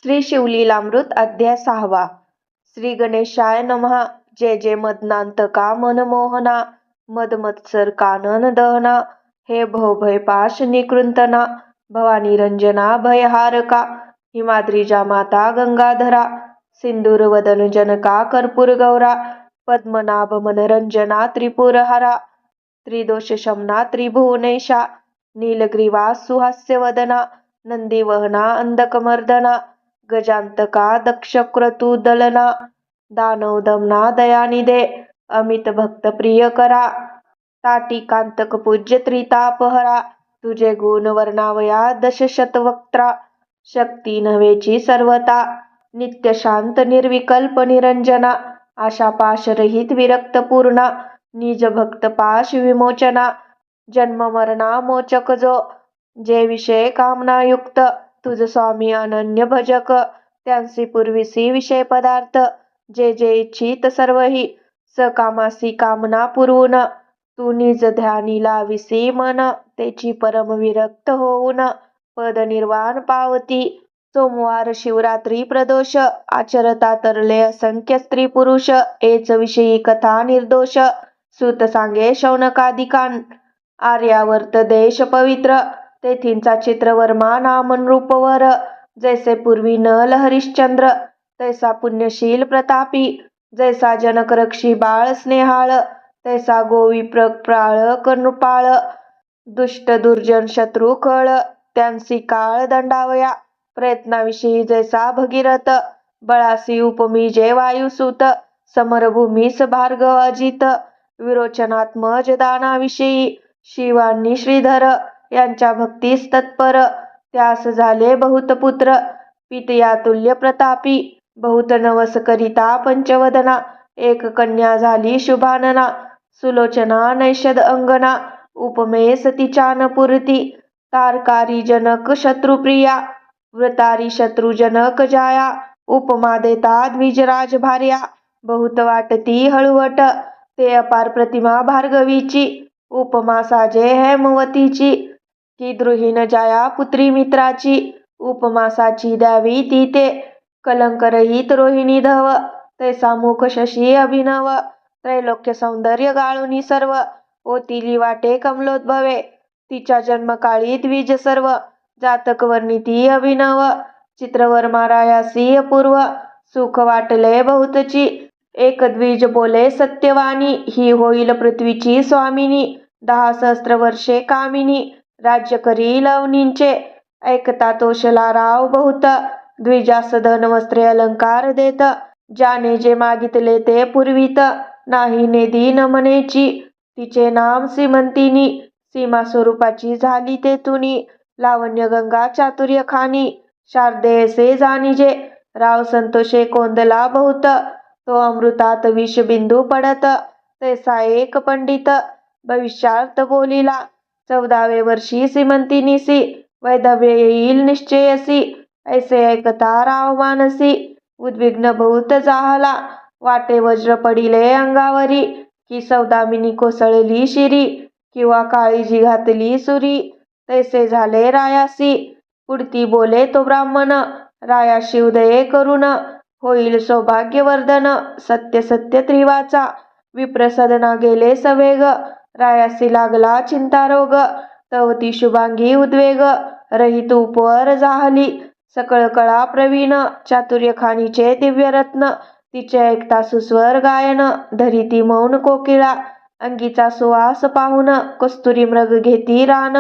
श्री शिवलीलामृत अध्याय 6. श्री गणेशाय नमः. जय जय मदनांतका मनमोहना, मदमत्सर कानन दहना, हे भवभय पाश निकृंतना, भवानी रंजना भयहारका, हिमाद्रीजा माता गंगाधरा, सिंदूर वदन जनका कर्पूर गौरा, पद्मनाभ मनरंजना त्रिपुरहरा, त्रिदोष शमना त्रिभुवनेशा, नीलग्रीवा सुहास्यवदना, नंदीवहना अंधकमर्दना, गजांतका दक्षक्रतुदलना, दानव दमना दयानिधे, अमित भक्त प्रिय करा, ताटिकांतक पूज्य त्रितापहरा, तुझे गुण वर्णावया दशशतवक्त्रा, शक्ती नव्हेची सर्वता, नित्य शांत निर्विकल्प निरंजना, आशापाश रहित विरक्त पूर्णा, निज भक्त पाश विमोचना, जन्म मरणा मोचक जो, जे विषय कामना युक्त, तुझ स्वामी अनन्य भजक, त्यांसी पूर्वीसी विषय पदार्थ, जे जे इच्छित सर्वही, सकामासी कामना पुरवून, तू निज ध्यानी लाविसी मन, तेची परम विरक्त होऊन, पद निर्वाण पावती. सोमवार शिवरात्री प्रदोष, आचरता तरले असंख्य स्त्री पुरुष, एच विषयी कथा निर्दोष, सूत सांगे शौनकादिकान, आर्यावर्त देश पवित्र, तेथींचा चित्रवर्मा नामन रूपवर, जैसे पूर्वी नल हरिश्चंद्र, तैसा पुण्यशील प्रतापी, जैसा जनक रक्षी बाळ स्नेहाळ, तैसा गोविप्र प्राळ कनृपाळ, दुष्ट दुर्जन शत्रू कळ, त्यांसी काळ दंडावया, प्रयत्नाविषयी जैसा भगीरथ, बळासी उपमी जे वायुसूत, समरभूमीस भार्गव अजित, विरोचनात्मज दानाविषयी शिवांनी श्रीधर, यांच्या भक्तीस तत्पर, त्यास झाले बहुत पुत्र, पितयातुल्य प्रतापी, बहुत नवस करिता पंचवदना, एक कन्या झाली शुभानना, सुलोचना नैषद अंगना, उपमेस तिच्या न पुरती, तारकारी जनक शत्रुप्रिया, व्रतारी शत्रुजनक जाया, उपमा देता द्विजराज भार्या, बहुत वाटती हळुवट, ते अपार प्रतिमा भार्गवीची, उपमा साजे हेमवतीची, की द्रुहीन जाया पुत्री मित्राची, उपमा साची द्यावी ती ते, कलंकरहित रोहिणी धव, तैसा मुख शशी अभिनव, त्रैलोक्य सौंदर्य गाळुनी सर्व, ओतिली वाटे कमलोद्भवे, तिच्या जन्मकाळी द्विज सर्व, जातक वर्णिती अभिनव, चित्रवर्मा रायासी अपूर्व, सुख वाटले बहुतची, एक द्विज बोले सत्यवानी, ही होईल पृथ्वीची स्वामिनी, 10 सहस्त्र वर्षे कामिनी, राज्य करी लवणींचे, ऐकता तोषला राव बहुत, द्विजास धन वस्त्रे अलंकार देत, ज्याने जे मागितले ते पुरवित, नाही नेदी नमनेची, तिचे नाम सीमंतिनी, सीमा स्वरूपाची झाली तेथुनी, लावण्य गंगा चातुर्य खानी, शारदेयसे जाणीजे, राव संतोषे कोंदला बहुत, तो अमृतात विष बिंदू पडत, तैसा एक पंडित भविष्यार्थ बोलिला, 14वे वर्षी सीमंतिनीसी, वैधव्य येईल निश्चयसी, ऐसे ऐकता राव मानसी, उद्विग्न बहुत जाहला, वाटे वज्र पडिले अंगावरी, की सौदामिनी कोसळली शिरी, किंवा काळीजी घातली सुरी, तैसे झाले रायासी, पुढती बोले तो ब्राह्मण, राया शिवदये करुण, होईल सौभाग्यवर्धन, सत्य सत्य त्रिवाचा, विप्रसदना गेले सवेग, रायासी लागला चिंतारोग, तवती शुभांगी उद्वेग, रहित उपवर जाहली, सकळ कळा प्रवीण, चातुर्य खानीचे दिव्यरत्न, तिचे ऐकता सुस्वर गायन, धरिती मौन कोकिळा, अंगीचा सुवास पाहुन, कस्तुरी मृग घेती रान,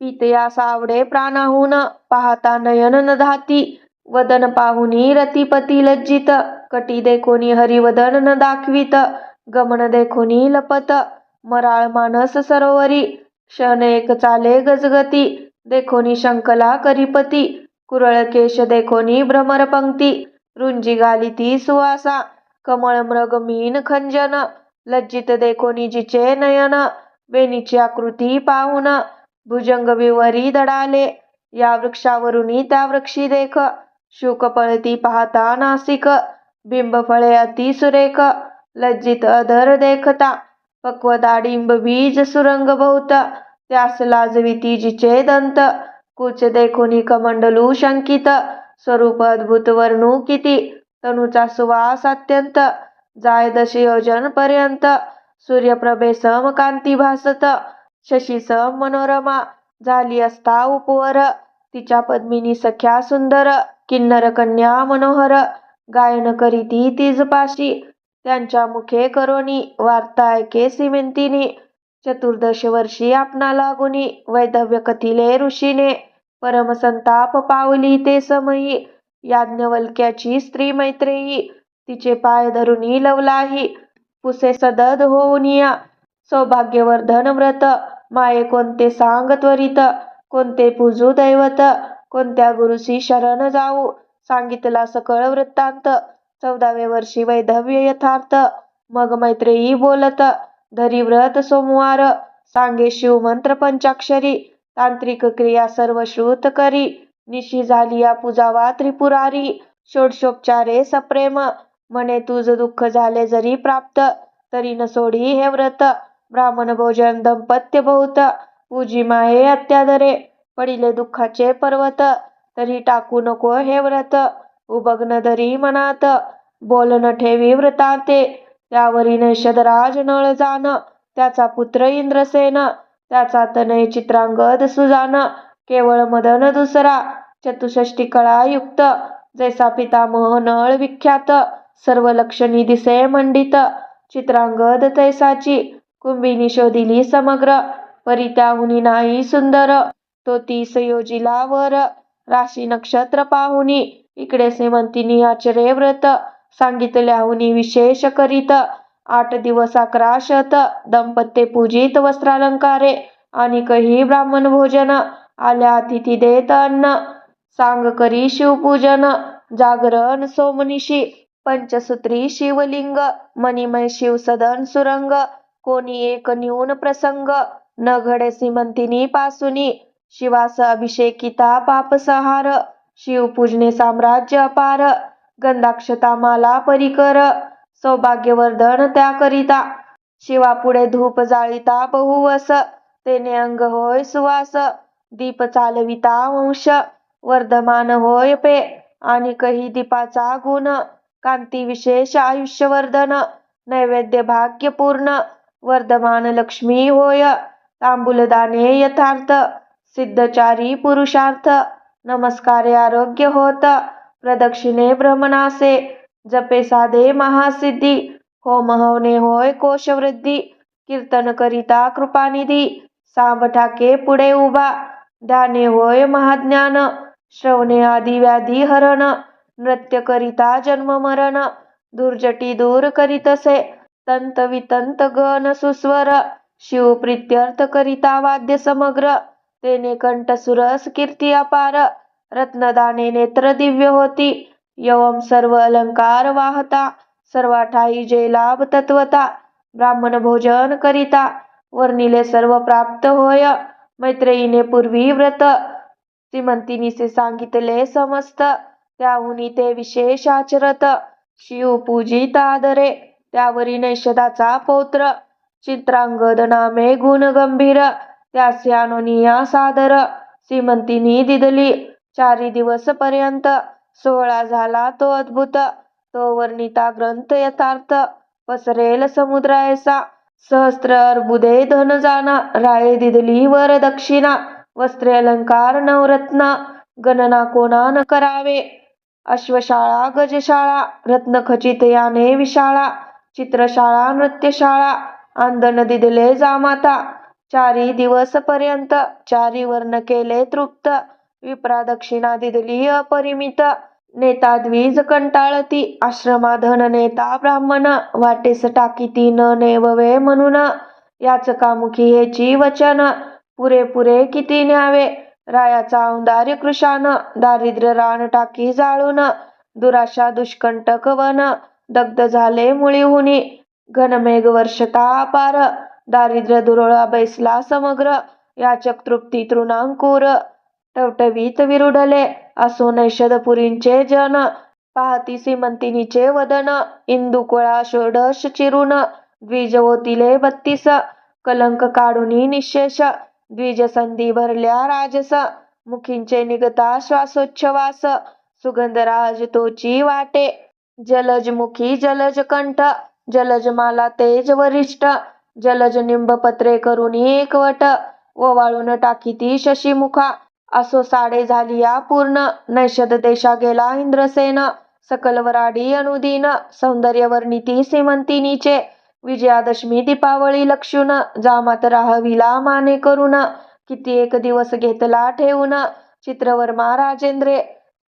पितयास आवडे प्राणाहून, पाहता नयन न धाती, वदन पाहुनी रतिपती लज्जित, कटी देखोनी हरिवदन न दाखवित, गमन देखोनी लपत, मराळ मानस सरोवरी, क्षण एक चाले गजगती, देखोनी शंकला करिपती, कुरळ केश देखोनी भ्रमर पंक्ती, रुंजी गालिती सुवासा, कमळ मृग मीन खंजन, लज्जित देखोनी जिचे नयन, वेणीची आकृती पाहुन, भुजंग विवरी दडाले, या वृक्षावरुनी त्या वृक्षी देख, शुक पळती पाहता नासिक, बिंब फळे अति सुरेख, लज्जित अधर देखता, पक्व दाडिंब बीज सुरंग बहुत, त्यास लाजविती जिचे दंत, कुच देखोनी कमंडलू शंकित, स्वरूप अद्भुत वर्णू किती, तनूचा सुवास अत्यंत, जाय 10 योजन पर्यंत, सूर्यप्रभेसम कांती भासत, शशीसम मनोरमा, झाली असता उपवर, तिच्या पद्मिनी सख्या सुंदर, किन्नर कन्या मनोहर, गायन करीती तिजपाशी, त्यांच्या मुखे करोनी, वार्ता ऐके सिमेंतिनी, 14 वर्षी आपणा लागुनी, वैधव्य कथिले ऋषीने, परमसंताप पावली ते समयी, याज्ञवल्क्याची स्त्री मैत्रेयी, तिचे पाय धरुनी लवलाही, पुसे सदद होऊनिया, सौभाग्यवर्धन व्रत, माये कोणते सांग त्वरित, कोणते पूजू दैवत, कोणत्या गुरुसी शरण जाऊ, सांगितला सकळ वृत्तांत, 14व्या वर्षी वैधव्य यथार्थ, मग मैत्रेयी बोलत, धरी व्रत सोमवार, सांगे शिवमंत्र पंचाक्षरी, तांत्रिक क्रिया सर्व श्रुत करी, निशी झालिया पूजावा त्रिपुरारी, षोडशोपचारे सप्रेम, म्हणे तुझ दुःख झाले जरी प्राप्त, तरी न सोडी हे व्रत, ब्राह्मण भोजन दंपत्य बहुत, पूजी माये अत्यादरे, पडिले दुःखाचे पर्वत, तरी टाकू नको हे व्रत, उबग्न धरी मनात, बोल न ठेवी वृतांते, त्यावरी नैषधराज नळ जान, त्याचा पुत्र इंद्रसेन, त्याचा तनय चित्रांगद सुजान, केवळ मदन दुसरा, चतुष्षष्टी कळा युक्त, जैसा पितामह नळ विख्यात, सर्व लक्षणी दिसे मंडित, चित्रांगद तैसाची, कुंभिनी शोधिली समग्र, परी त्याहुनी नाही सुंदर, तो 30 योजिला वर, राशी नक्षत्र पाहुनी, इकडे सेमंतिनी आचरे व्रत, सांगितल्याहुनी विशेष करीत, 8 दिवस 11 शत, दंपत्ये पूजित वस्त्रालंकारे, आणि कही ब्राह्मण भोजन, आल्या अतिथी देत अन्न, सांग करी शिवपूजन, जागरण सोमनिशी, पंचसूत्री शिवलिंग, मणिमय शिव सदन सुरंग, कोणी एक न्यून प्रसंग, न घडे सीमंतिनी पासुनी, शिवास अभिषेकिता पापसहार, शिवपूजने साम्राज्य अपार, गंधाक्षता माला परिकर, सौभाग्यवर्धन त्याकरिता, शिवापुढे धूप जाळिता बहुवस, तेने अंग होय सुवास, दीप चालविता वंश, वर्धमान होय पे, आणि कही दीपाचा गुण, कांती विशेष आयुष्यवर्धन, नैवेद्य भाग्यपूर्ण, वर्धमान लक्ष्मी होय, तांबूलदाने यथार्थ, सिद्धचारी पुरुषार्थ, नमस्कारे आरोग्य होत, प्रदक्षिणे भ्रमणासे, जपे साधे महासिद्धी, होम हवने होय कोशवृद्धी, कीर्तन करिता कृपानिधी, सांब ठाके पुढे उभा, ध्याने होय महाज्ञान, श्रवणे आदी व्याधी हरण, नृत्य करिता जन्म मरण, दुर्जटी दूर करीतसे, तंत वितंत गण सुस्वर, शिव प्रीत्यर्थ करिता वाद्य समग्र, तेने कंठ सुरस कीर्ती अपार, रत्नदाने नेत्र दिव्य होती, यवम सर्व अलंकार वाहता, सर्वाठाई जे लाभ तत्वता, ब्राह्मण भोजन करिता, वर्णिले सर्व प्राप्त होय, मैत्रेयीने पूर्वी व्रत, सीमंतिनीसे सांगितले समस्त, त्याहुनी ते विशेष आचरत, शिव पूजित आदरे, त्यावरी नैषधाचा पौत्र, चित्रांगद नामे गुण गंभीर, त्यासे आणोनिया सादर, सीमंतिनी दिदली, 4 दिवस पर्यंत, सोहळा झाला तो अद्भुत, तो वर्णिता ग्रंथ यथार्थ, पसरेल समुद्रायसा, सहस्त्र अर्बुदे धन जाना, राये दिदली वर दक्षिणा, वस्त्रे अलंकार नवरत्न, गणना कोणा न करावे, अश्वशाळा गजशाळा, रत्नखचित याने विशाळा, चित्रशाळा नृत्यशाळा, आंदन दिदले जामाता, 4 दिवस पर्यंत, 4 वर्ण केले तृप्त, विप्रा दक्षिणा दिदली अपरिमित, नेता द्विज कंटाळती, आश्रमा धन नेता ब्राह्मण, वाटेस टाकीती न नेववे म्हणून, याच कामुखी हेची वचन, पुरे किती न्यावे, रायाचा औंदार्य कृशान, दारिद्र्य रान टाकी जाळून, दुराशा दुष्कंटक वन, दग्ध झाले मुळीहुनी, घनमेघ वर्षता अपार, दारिद्र्य दुरोळा बैसला समग्र, याचक तृप्ती तृणांकुर, टवटवीत विरुढले, असो नैषधपुरींचे जन, पाहती सीमंतिनीचे वदन, इंदुकुळा षोडश चिरून, द्विज ओतिले 32, कलंक काढुनी निःशेष, द्विज संधी भरल्या राजस, मुखींचे निगता श्वासोच्छवास, सुगंधराज तोची वाटे. जलजमुखी जलज कंठ, जलजमाला तेज वरिष्ठ, जलज निंबपत्रे करुणी एकवट, ओवाळून टाकीती शशीमुखा. असो साडे झाली या पूर्ण, नैषद देशा गेला इंद्रसेन. सकल वराडी अनुदीन, सौंदर्य वर्णिती सीमंतिनीचे. विजयादशमी दीपावळी लक्षून, जामात राहविला माने करून. किती एक दिवस घेतला ठेवून, चित्रवर्मा राजेंद्रे.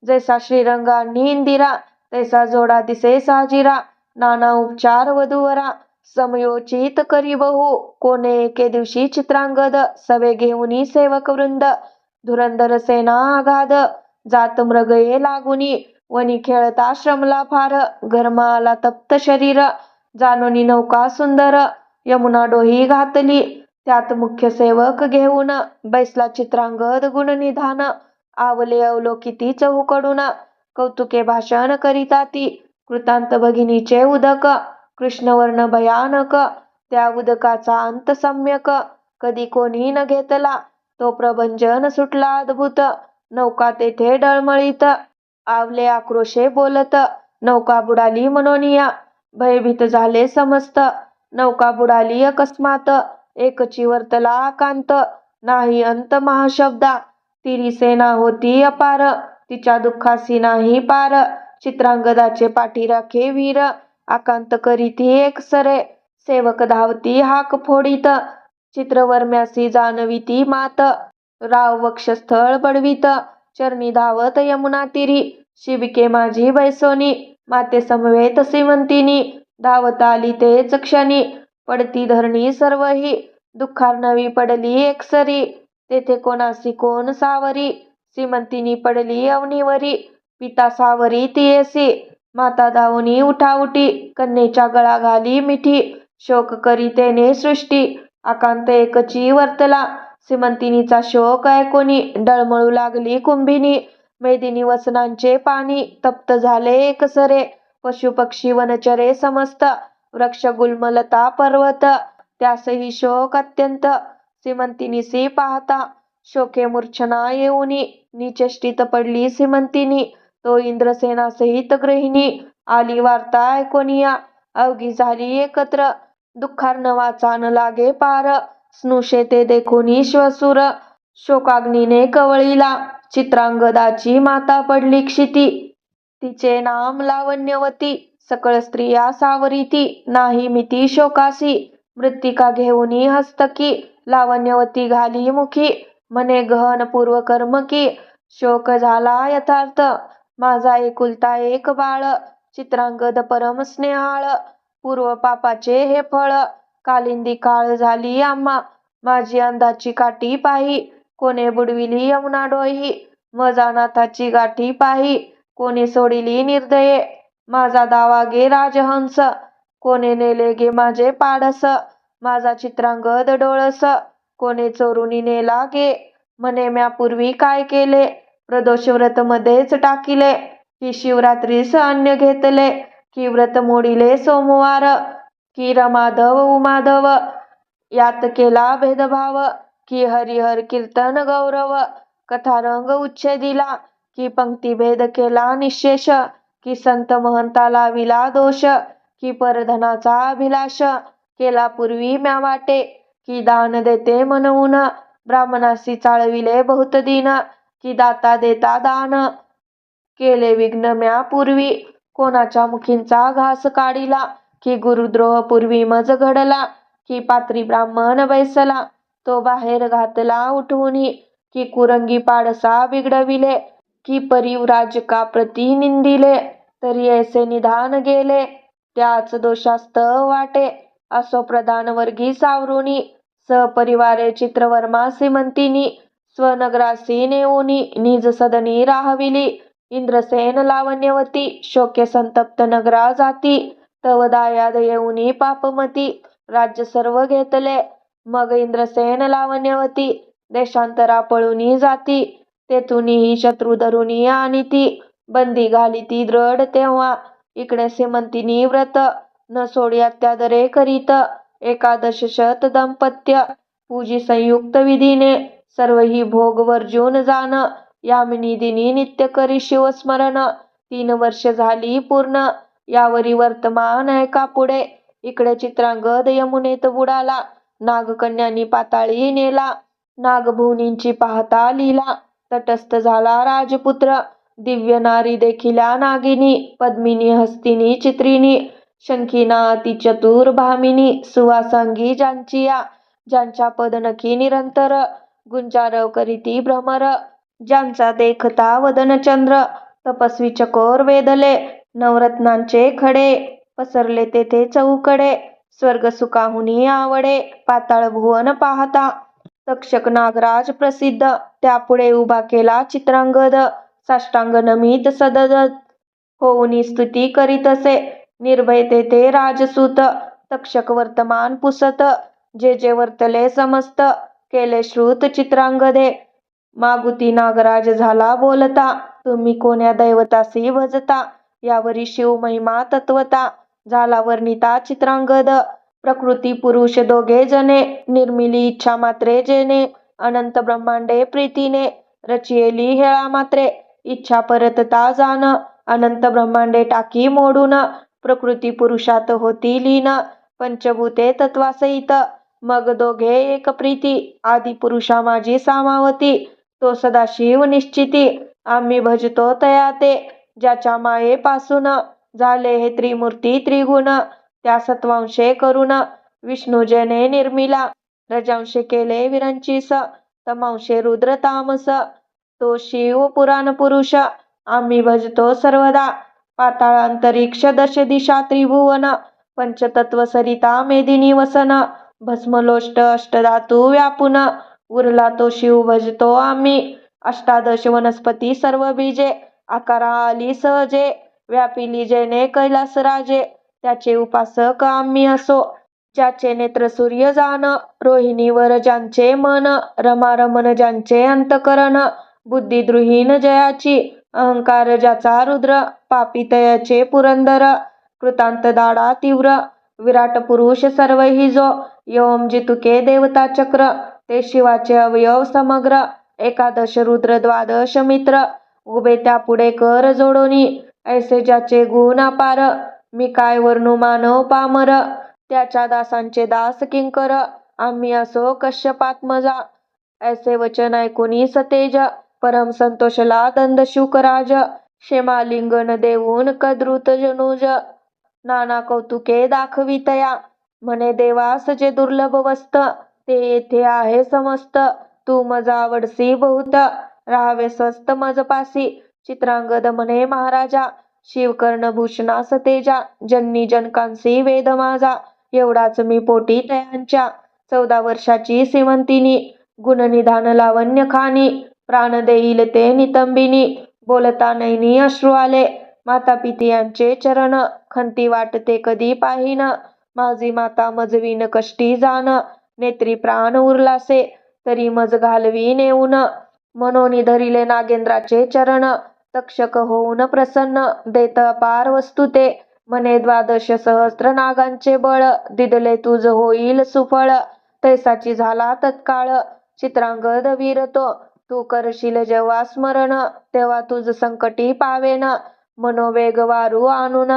जैसा श्रीरंग आणि इंदिरा, तैसा जोडा दिसे साजिरा. नाना उपचार वधूवरा, समयोचित करी बहु. कोणे एके दिवशी चित्रांगद, सवे घेऊनी सेवक वृंद. धुरंधर सेना आघाद, जात मृगये लागुनी. वनी खेळता श्रमला फार, घर्मा आला तप्त शरीर. जानोनी नौका सुंदर, यमुना डोही घातली. त्यात मुख्य सेवक घेऊन, बैसला चित्रांगद गुणनिधान. आवले अवलोकिती चहूकडून, कौतुके भाषण करिता ती. कृतांत भगिनीचे उदक, कृष्णवर्ण भयानक. त्या उदकाचा अंत सम्यक, कधी कोणी न घेतला. तो प्रभंजन सुटला अद्भुत, नौका तेथे डळमळीत. आवले आक्रोशे बोलत, नौका बुडाली मनोनिया. भयभीत झाले समस्त, नौका बुडाली अकस्मात. एकची वर्तला आकांत, नाही अंत महाशब्दा. तिरी सेना होती अपार, तिच्या दुःखासी नाही पार. चित्रांगदाचे पाठीराखे वीर, आकांत करीती एकसरे. सेवक धावती हाक फोडीत, चित्रवर्म्यासी जानविती मात. राव वक्षस्थळ बडवीत, चरणी धावत यमुना तीरी. शिबिके माझी बैसोनी, माते समवेत सीमंतिनी. धावत आली तेच क्षणी, पडती धरणी सर्वही. दुःखार्णवी पडली एकसरी, तेथे कोणासी कोण सावरी. सीमंतिनी पडली अवनीवरी, पिता सावरी तियेसी. माता धावूनी उठाउठी, कन्येच्या गळा घाली मिठी. शोक करी तेने सृष्टी, आकांत एकची वर्तला. सीमंतिनीचा शोक ऐकोनी, डळमळू लागली कुंभिनी. मेदिनी वसनांचे पाणी, तप्त झाले एकसरे. पशुपक्षी वनचरे समस्त, वृक्ष गुल्मलता पर्वत. त्यासही शोक अत्यंत, सीमंतिनीसी पाहता. शोके मूर्छना येऊनी, निचेष्टित पडली सीमंतिनी. तो इंद्रसेनासहित गृहिणी, आली वार्ता ऐकोनिया. अवघी झाली एकत्र, दुःखार्णवाचा न लागे पार. स्नुषे ते देखुनी श्वशुर, शोकाग्नीने कवळीला. चित्रांगदाची माता पडली क्षिती, तिचे नाम लावण्यवती. सकळ स्त्रिया सावरीती, नाही मिती शोकासी. मृत्तिका घेऊनी हस्तकी, लावण्यवती घाली मुखी. म्हणे गहन पूर्वकर्म की, शोक झाला यथार्थ. माझा एकुलता एक बाळ, चित्रांगद परम स्नेहाळ. पूर्व पापाचे हे फळ, कालिंदी काळ झाली आम्हा. माझी अंधाची काठी पाही, कोणे बुडविली यमुना डोही. मजा नाथाची गाठी पाही, कोणे सोडिली निर्दये. माझा दावा गे राजहंस, कोणे नेले गे माझे पाडस. माझा चित्रांगद डोळस, कोणे चोरुनी नेला गे. म्हणे म्या पूर्वी काय केले, प्रदोष व्रत मध्येच टाकिले. की शिवरात्रीस अन्न घेतले, की व्रत मोडिले सोमवार. की रमाधव उमाधव यात केला भेदभाव. की हरिहर कीर्तन गौरव, कथारंग उच्छेदिला. की पंक्तिभेद केला निःशेष, की संत महंता लाविला दोष. की परधनाचा अभिलाष, केला पूर्वी म्या वाटे. की दान देते म्हणून, ब्राह्मणासी चाळविले बहुत दिन. की दाता देता दान, केले विघ्न म्या पूर्वी. कोणाच्या मुखींचा घास काढिला, की गुरुद्रोह पूर्वी मज घडला. की पात्री ब्राह्मण बैसला, तो बाहेर घातला उठवूनी. की कुरंगी पाडसा बिघडविले, की परिव्राजका प्रती निंदिले. तरी ऐसे निधान गेले, त्याच दोषास्तव वाटे. असो प्रधान वर्गी सावरुनी, सहपरिवारे चित्रवर्मा सीमंतिनी. स्वनगरासी नेऊनी, निज सदनी राहविली. इंद्रसेन लावण्यवती, शोके संतप्त नगरा जाती. तव दायाद येऊनी पापमती, राज्य सर्व घेतले. मग इंद्रसेन लावण्यवती, देशांतरा पळूनी जाती. तेथुनीही शत्रू धरुनी आणिती, बंदी घालिती दृढ तेव्हा. इकडे सीमंतिनी व्रत, न सोडी अत्यादरे करीत. एकादश शत दंपत्य, पूजी संयुक्त विधीने. सर्व ही भोग वर्जून जाण, यामिनी दिनी नित्य करी शिवस्मरण. 3 वर्ष झाली पूर्ण, यावरी वर्तमान ऐका पुढे. इकडे चित्रांगद यमुनेत बुडाला, नागकन्यांनी पाताळी नेला. नागभुवनींची पाहता लीला, तटस्थ झाला राजपुत्र. दिव्य नारी देखिल्या नागिनी, पद्मिनी हस्तिनी चित्रिणी. शंखिना अतिचतुर भामिनी, सुवासांगी ज्यांचिया. ज्यांच्या पदनखी निरंतर, गुंजारव करीती भ्रमर. ज्यांचा देखता वदनचंद्र, तपस्वी चकोर वेधले. नवरत्नांचे खडे, पसरले तेथे चहूकडे. स्वर्ग सुखाहुनी आवडे, पाताळ भुवन पाहता. तक्षक नागराज प्रसिद्ध, त्यापुढे उभा केला चित्रांगद. साष्टांग नमित सददत, होऊनी स्तुती करीतसे. निर्भय तेथे राजसूत, तक्षक वर्तमान पुसत. जे जे वर्तले समस्त, केले श्रुत चित्रांगदे. मागुती नागराज झाला बोलता, तुम्ही कोण्या दैवतासी भजता. यावरी शिव महिमा तत्वता, झाला वर्णिता चित्रांगद. प्रकृती पुरुष दोघे जने, निर्मिली इच्छा मात्रे जेने. अनंत ब्रह्मांडे प्रीतीने, रचियेली हेळा मात्रे. इच्छा परतता जाण, अनंत ब्रह्मांडे टाकी मोडून. प्रकृती पुरुषात होती लीन, पंचभूते तत्वासहित. मग दोघे एक प्रीती, आदी पुरुषा माझी सामावती. तो सदाशिव निश्चिती, आम्ही भजतो तया ते. ज्याच्या मायेपासून, झाले हे त्रिमूर्ती त्रिगुण. त्या सत्वांशे करून, विष्णू जेने निर्मिला. रजांशे केले विरंचीस, तमांशे रुद्र तामस. तो शिव पुराण पुरुष, आम्ही भजतो सर्वदा. पाताळ अंतरिक्ष दश दिशा त्रिभुवन, पंचतत्व सरिता मेदिनी वसन. भस्मलोष्ट अष्टधातू व्यापून, उरला तो शिव भजतो आम्ही. अष्टादश वनस्पती सर्व बीजे, आकारा आली सहजे. व्यापिली जेने कैलास राजे, त्याचे उपासक आम्ही असो. ज्याचे नेत्र सूर्य जाण, रोहिणीवर ज्यांचे मन. रमारमण ज्यांचे अंतकरण, बुद्धी द्रुहीन जयाची. अहंकार ज्याचा रुद्र, पापी तयाचे पुरंदर. कृतांत दाडा तीव्र, विराट पुरुष सर्व हि जो. यवम जितुके देवता चक्र, ते शिवाचे अवयव समग्र. एकादश रुद्र द्वादश मित्र, उभे त्यापुढे कर जोडोनी. ऐसे ज्याचे गुण अपार, मी काय वर्णू मानव पामर. त्याच्या दासांचे दास किंकर, आम्ही असो कश्यपात्मजा. ऐसे वचन ऐकुनी सतेज, परम संतोषला दंद शुकराज. क्षेमालिंगन देऊन कद्रुत जनुज, नाना कौतुके दाखवितया. म्हणे देवास जे दुर्लभ वस्त, ते येथे आहे समस्त. तू मज आवडसी बहुत, राहावे स्वस्त मज पासी. चित्रांगद म्हणे महाराजा, शिवकर्णभूषणास तेजा. जन्नी जनकांसी वेद माझा, एवढाच मी पोटी तयांच्या. 14 वर्षाची सीमंतिनी, गुणनिधान लावण्य खानी. प्राण देईल ते नितंबिनी, बोलता नैनी अश्रू आले. माता पितियांचे चरण, खंती वाटते कधी पाहिन. माझी माता मजवीन कष्टी जाण, नेत्री प्राण उरलासे, तरी मज घालवी नेऊन. मनोनी धरिले नागेंद्राचे चरण, तक्षक होऊन प्रसन्न. देत अपार वस्तू ते, म्हणे 12 सहस्त्र नागांचे बळ. दिदले तुझ होईल सुफळ, तैसाची झाला तत्काळ. चित्रांगद वीर तो, तू करशील जेव्हा स्मरण. तेव्हा तुझ संकटी पावेन, मनोवेग वारू आणून.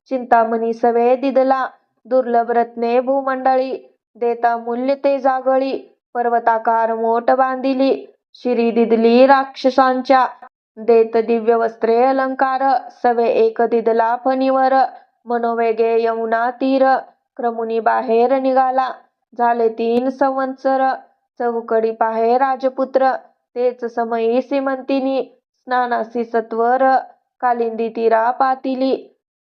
चिंतामणी सवे दिदला, दुर्लभ रत्ने भूमंडळी. देता मूल्य ते जागळी, पर्वताकार मोठ बांधिली. शिरी दिदली राक्षसांच्या, देत दिव्य वस्त्रे अलंकार. सवे एक दिदला फणीवर, मनोवेगे यमुना तीर. क्रमुनी बाहेर निघाला, झाले 3 संवत्सर. चहूकडी पाहे राजपुत्र, तेच समयी सीमंतिनी. स्नानासी सत्वर, कालिंदी तीरा पातिली.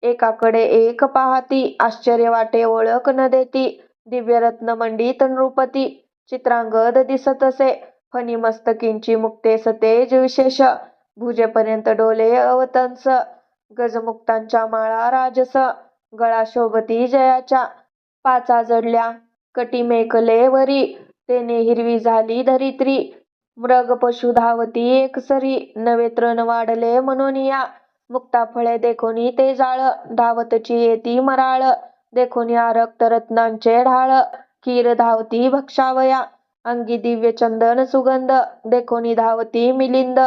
एकाकडे एक पाहती, आश्चर्य वाटे ओळख न देती. दिव्यरत्न मंडित नृपती, चित्रांगद दिसतसे. फणी मस्तकींची मुक्ते सतेज विशेष, भुजेपर्यंत डोले अवतंस. गजमुक्तांच्या माळा राजस, गळा शोभती जयाच्या. 5 जडल्या कटी मेखले वरी, तेने हिरवी झाली धरित्री. मृग पशु धावती एकसरी, नवे तृण वाढले मनोनिया. मुक्ताफळे देखोनी ते जाळ, धावतची येती मराळ. देखोनी आरक्त रत्नांचे ढाळ, खीर धावती भक्षावया. अंगी दिव्य चंदन सुगंध, देखोनी धावती मिलिंद.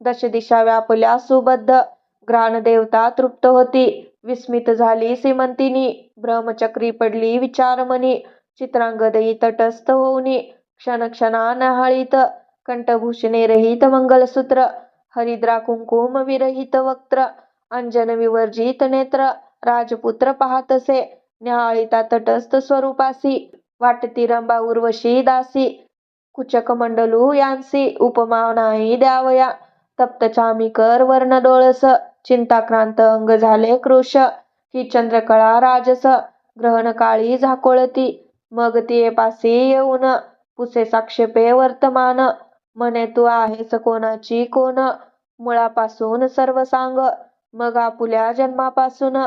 दश दिशा व्यापल्या सुबद्ध. घ्राणदेवता तृप्त होती. विस्मित झाली सीमंतिनी. ब्रह्मचक्री पडली विचारमनी. चित्रांगदही तटस्थ होऊनी. क्षणक्षणा न्याहाळीत. कंठभूषणे रहित मंगलसूत्र. हरिद्रा कुंकुम विरहित वक्त्र. अंजन विवर्जित नेत्र. राजपुत्र पाहतसे न्याहाळीता तटस्थ स्वरूपासी. वाटती रंभा उर्वशी दासी. कुचक मंडलू यांसी उपमा नाही द्यावया. तप्त चामीकर वर्ण डोळस. चिंताक्रांत अंग झाले कृश. ही चंद्रकळा राजस. ग्रहणकाळी झाकोळती. मग ती पासी येऊन पुसे साक्षेपे वर्तमान. म्हणे तू आहेस कोणाची कोण. मुळापासून सर्व सांग. मग आपुल्या जन्मापासून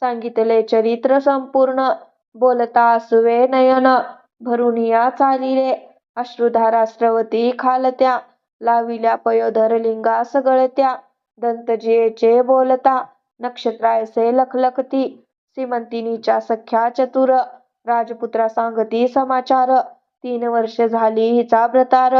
सांगितले चरित्र संपूर्ण. बोलता आसुवे नयन भरून या चालिले. अश्रुधारा स्रवती खालत्या. लाविल्या पयोधर लिंगास गळत्या. दंतजियेचे बोलता नक्षत्रायसे लखलखती. सीमंतिनीच्या सख्या चतुर. राजपुत्रा सांगती समाचार. 3 वर्ष झाली हिचा भ्रतार.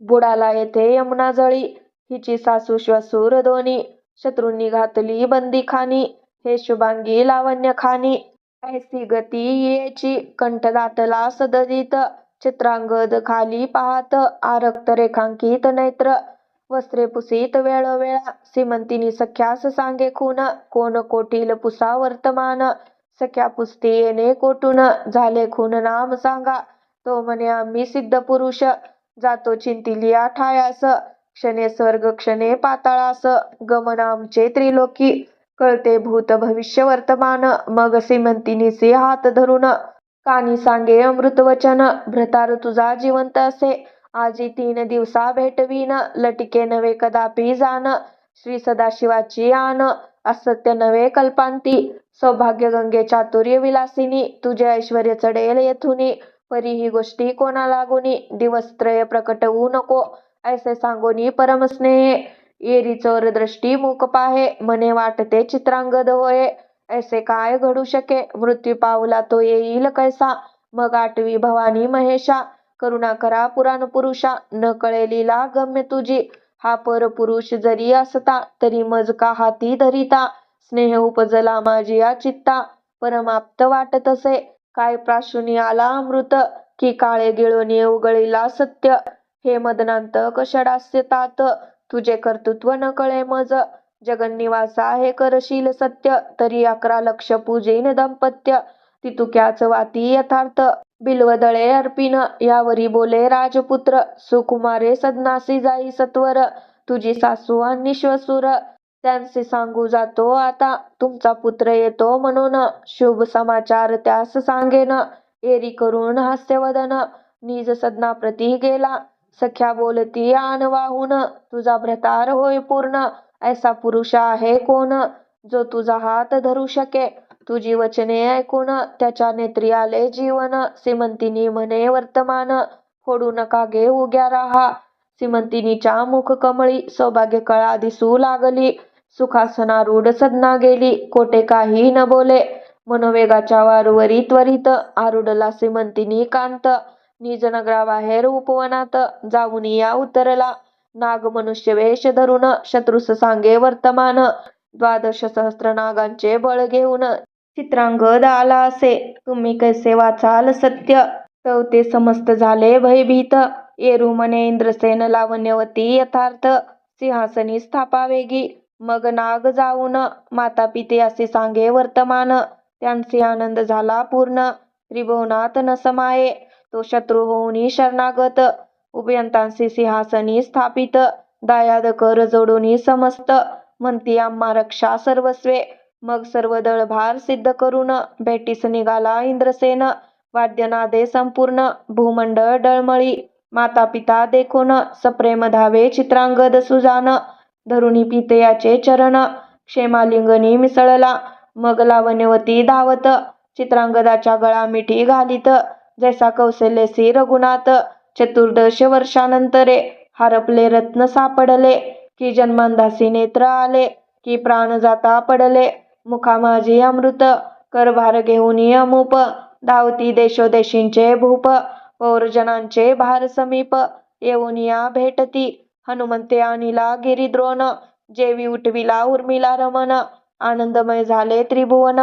बुडाला येथे यमुना जळी. हिची सासू श्वशुर दोन्ही. शत्रूंनी घातली बंदीखानी. हे शुभांगी लावण्यखानी. ऐसी गती येची कंठ दाटला सददित. चित्रांगद खाली पाहात आरक्त रेखांकित नेत्र. वस्त्रे पुसीत वेळोवेळा. सीमंतिनी सख्यास सांगे खून. कोण कोटील पुसा वर्तमान. सख्या पुसती येणे कोठून. झाले खून नाम सांगा. तो म्हणे आम्ही सिद्ध पुरुष. जातो चिंतिलिया ठायास. क्षणे स्वर्ग क्षणे पाताळास. गमन आमचे त्रिलोकी. कळते भूत भविष्य वर्तमान. मग सीमंतिनीसी हात धरून कानी सांगे अमृतवचन. भ्रतार तुझा जिवंत असे. आजी 3 दिवसा भेटवीन. लटिके नव्हे कदापि जाण. श्री सदाशिवाची आण. असत्य नव्हे कल्पांती. सौभाग्य गंगे चातुर्य विलासिनी. तुझे ऐश्वर्य चढेल येथुनी. परी ही गोष्टी कोणा लागुनी. दिवसत्रय प्रकटवू नको. ऐसे सांगोनी परमस्नेहे. येरी चोर दृष्टी मूक पाहे. म्हणे वाटते चित्रांगद होय. ऐसे काय घडू शके. मृत्यू पावला तो येईल कैसा. मग आठवी भवानी महेशा. करुणा करा पुराण पुरुषा. न कळे लीला गम्य तुझी. हा पर पुरुष जरी असता तरी मज का हाती धरिता. स्नेह उपजला माझिया चित्ता. परमाप्त वाटतसे. काय प्राशुनी आला अमृत. की काळे गिळोनी उगळिला सत्य. हे मदनांतक षडास्य तात. तुझे कर्तृत्व न कळे मज. जगन्निवासा हे करशील सत्य. तरी 11 लक्ष पूजेन दंपत्य. तितुक्याच वाती यथार्थ. बिल्वदळे अर्पिन. यावरी बोले राजपुत्र. सुकुमारे सदनासी जाई सत्वर. तुझी सासू आणि श्वशुर. त्यांचे सांगू जातो आता. तुमचा पुत्र येतो म्हणून. शुभ समाचार त्यास सांगेन. एरी करून हास्यवदन. निज सदनाप्रती गेला. सख्या बोलती आन वाहून. तुझा भ्रतार होय पूर्ण. ऐसा पुरुष आहे कोण. जो तुझा हात धरू शके. तुझी वचने ऐकून त्याच्या नेत्री आले जीवन. सीमंतिनी म्हणे वर्तमान. फोडू नका गे उग्या राहा. सीमंतिनीच्या मुख कमळी. सौभाग्य कळा दिसू लागली. सुखासनारूढ सदना गेली. कोठे काही न बोले. मनोवेगाच्या वारूवरी त्वरित आरूढला सीमंतिनी कांत. निज नगराबाहेर उपवनात जाऊन या उतरला. नाग मनुष्य वेश धरून शत्रुस सांगे वर्तमान. 12 सहस्र नागांचे बळ घेऊन चित्रांगद आला असे. तुम्ही कैसे वाचाल सत्य. तव ते समस्त झाले भयभीत. येरू म्हणे इंद्रसेन लावण्यवती यथार्थ. सिंहासनी स्थापावेगी. मग नाग जाऊन माता पिते असे सांगे वर्तमान. त्यांचे आनंद झाला पूर्ण. त्रिभुवनात न समाये. तो शत्रू होऊनी शरणागत. उभयंतांसी सिंहासनी स्थापित. दायाद कर जोडूनी समस्त. म्हणती आम्हा रक्षा सर्वस्वे. मग सर्व दळभार सिद्ध करून भेटीस निघाला इंद्रसेन. वाद्यनादे संपूर्ण. भूमंडळ डळमळी. माता पिता देखून सप्रेम धावे चित्रांगद सुजान. धरुणी पितयाचे चरण. क्षेमालिंगनी मिसळला. मग लावण्यवती धावत. चित्रांगदाच्या गळा मिठी घालीत. जैसा कौशल्यसी रघुनाथ. 14 वर्षानंतरे हरपले रत्न सापडले. की जन्मांधासी नेत्र आले. की प्राण जाता पडले. मुखा माझी अमृत. करभार घेऊनी अमूप. धावती देशोदेशींचे भूप. पौरजनांचे भार समीप. येऊन या भेटती. हनुमंते आणिला गिरिद्रोण, जेवी उठविला उर्मिला रमण. आनंदमय झाले त्रिभुवन,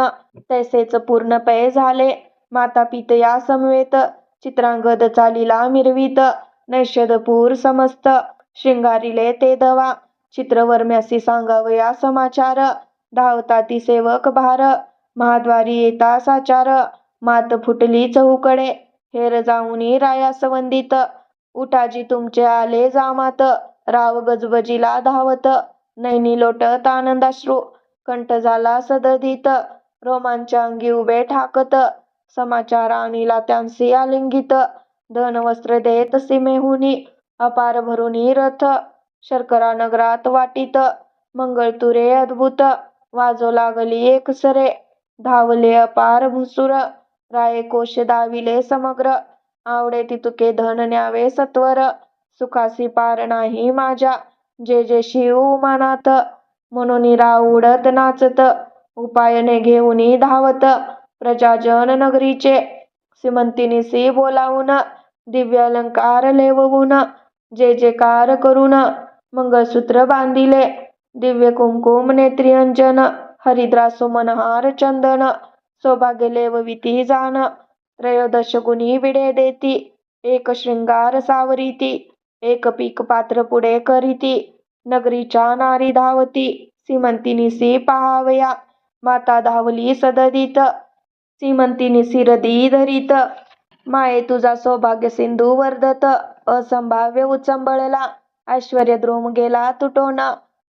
तैसेच पूर्ण पै झाले माता पितया समवेत. चित्रांगद चालिला मिरवीत, नैषधपूर समस्त शृंगारिले ते दवा. चित्रवर्म्यासी सांगावया समाचार, धावताती सेवक भार. महाद्वारी येता साचार, मात फुटली चहूकडे. हेर जाऊनी रायास वंदित, उठाजी तुमचे आले जामात. राव गजबजीला धावत, नैनी लोटत आनंदाश्रू. कंठ झाला सदधित, रोमांच्या अंगी उभे ठाकत. समाचार आणिला त्यांसी आलिंगित, धन वस्त्र देत सीमेहुनी. अपार भरुनी रथ, शर्करा नगरात वाटीत. मंगळतुरे अद्भुत, वाजो लागली एकसरे. धावले अपार भुसुर, राये कोश दाविले समग्र. आवडे तितुके धन न्यावे सत्वर, सुखासी पार नाही माझ्या. जे जे शिव उमानाथ, म्हणून राव उडत नाचत. उपायने घेऊनी धावत, प्रजाजन नगरीचे. सीमंतिनीसी बोलावून, दिव्य अलंकार लेववून. जे जे कार करून, मंगळसूत्र बांधिले. दिव्य कुंकुम नेत्री अंजन, हरिद्रासो मनहार चंदन. सौभाग्य लेवविती जाण, त्रयोदश गुणी विडे देती. एक शृंगार सावरीती, एक पीक पात्र पुढे करीती. नगरीच्या नारी धावती, सीमंतिनीसी पहावया. माता धावली सदधित, सीमंतिनीसी हृदयी धरीत. माये तुझा सौभाग्य सिंधू वर्धत, असंभाव्य उचंबळला. ऐश्वर्य द्रोम गेला तुटोन,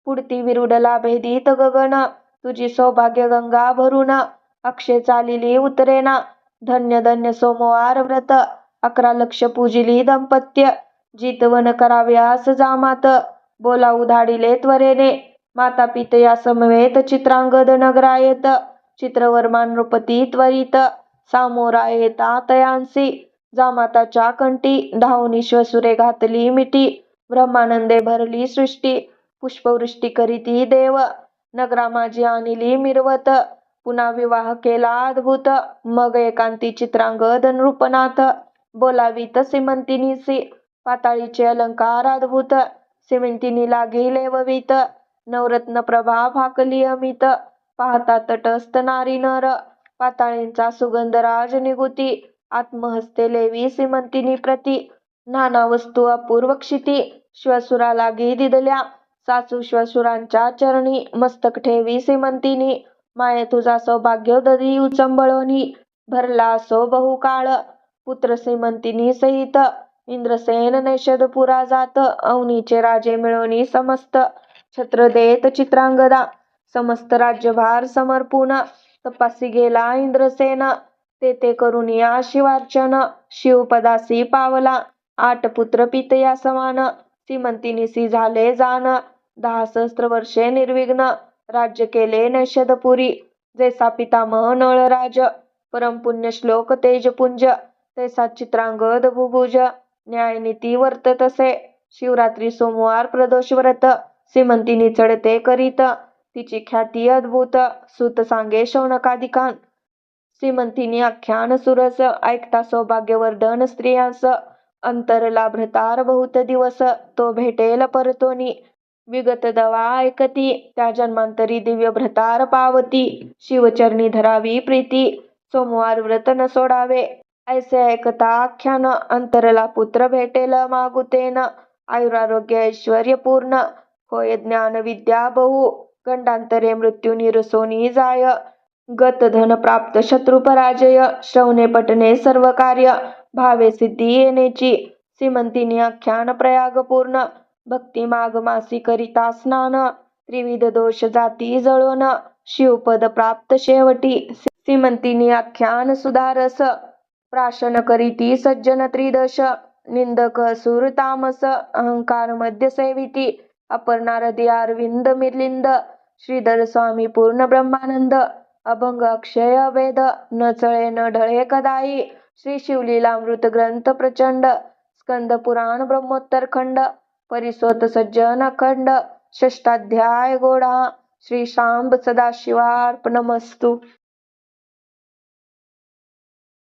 पुढती विरुडला भेदीत गगन. तुझी सौभाग्य गंगा भरून, अक्षय चालिली उतरेना. धन्य धन्य सोमवार व्रत, 11 लक्ष पूजिली दंपत्य. जितवन कराव्यास जामात, बोलावू धाडिले त्वरेने. माता पितया समवेत चित्रांगद नगरायत. चित्रवर्मा नृपती त्वरित, सामोरा येता तयांसी. जामाताच्या कंठी, धावून श्वशुरे घातली मिठी. ब्रह्मानंदे भरली सृष्टी, पुष्पवृष्टी करीती देव. नगरा माझी आणिली मिरवत, पुन्हा विवाह केला अद्भुत. मग एकांती चित्रांगद नृपनाथ, बोलावीत सीमंतिनीसी. पाताळीचे अलंकार अद्भुत, सीमंतिनी लागी लेववीत. नवरत्न प्रभा फाकली अमित, पाहता तटस्थ नारी नर. पाताळींचा सुगंध राज निगुती, आत्महस्ते लेवी सीमंतिनी प्रती. नाना वस्तू अपूर्व क्षिती, श्वशुरा लागी दिदल्या. सासू श्वशुरांच्या चरणी, मस्तक ठेवी सीमंतिनी. माये तुझा सौभाग्य दधी उचंबळोनी, भरला असो बहुकाळ. पुत्र सीमंतिनी सहित, इंद्रसेन नैषधपुरा जात. अवनीचे राजे मिळवणी समस्त, छत्र देत चित्रांगदा. समस्त राज्यभार समर्पून, तपासी गेला इंद्रसेन. ते करुनिया शिवार्चन, शिवपदासी पावला. 8 पुत्र पितया समान, सीमंतिनीसी झाले जाण. 10 सहस्त्र वर्षे निर्विघ्न, राज्य केले नैषधपुरी. जैसा पितामह नळराज, परमपुण्य श्लोक तेजपुंज. तैसा चित्रांगद भुभुज, न्यायनीती वर्ततसे. शिवरात्री सोमवार प्रदोष व्रत, सीमंतिनी चढते करीत. तिची ख्याती अद्भुत, सूत सांगे शौनकादिकांत. सीमंतिनी आख्यान सुरस, ऐकता सौभाग्यवर्धन स्त्रियांस. अंतरला भ्रतार बहुत दिवस, तो भेटेल परतोनी. विगत दवा ऐकती, त्या जन्मांतरी दिव्य भ्रतार पावती. शिवचरणी धरावी प्रीती, सोमवार व्रत न सोडावे. ऐसे ऐकता आख्यान, अंतरला पुत्र भेटेल मागुतेन. आयुरारोग्य ऐश्वर्य पूर्ण, होय ज्ञान विद्या बहु. गंडांतरे मृत्यू निरसोनी जाय, गत धन प्राप्त शत्रु पराजय. श्रवणे पटणे सर्व कार्य, भावे सिद्धी येणेची. सीमंतिनी आख्यान प्रयाग पूर्ण, भक्ती माघ मासी करिता स्नान. त्रिविध दोष जाती जळोन, शिवपद प्राप्त शेवटी. सीमंतिनी आख्यान सुधारस, प्राशन करीती सज्जन त्रिदश. निंदक असुर तामस, अहंकार मध्य सेविती. अपर्णा हृदय अरविंद मिलिंद, श्रीधर स्वामी पूर्ण ब्रह्मानंद. अभंग अक्षय अभेद, न चळे न ढळे कदाई. श्री शिवलीलामृत ग्रंथ प्रचंड, स्कंद पुराण ब्रह्मोत्तर खंड. परिसोत सज्जन अखंड, षष्ठाध्याय गोडा. श्री शांब सदाशिवार्पणमस्तु.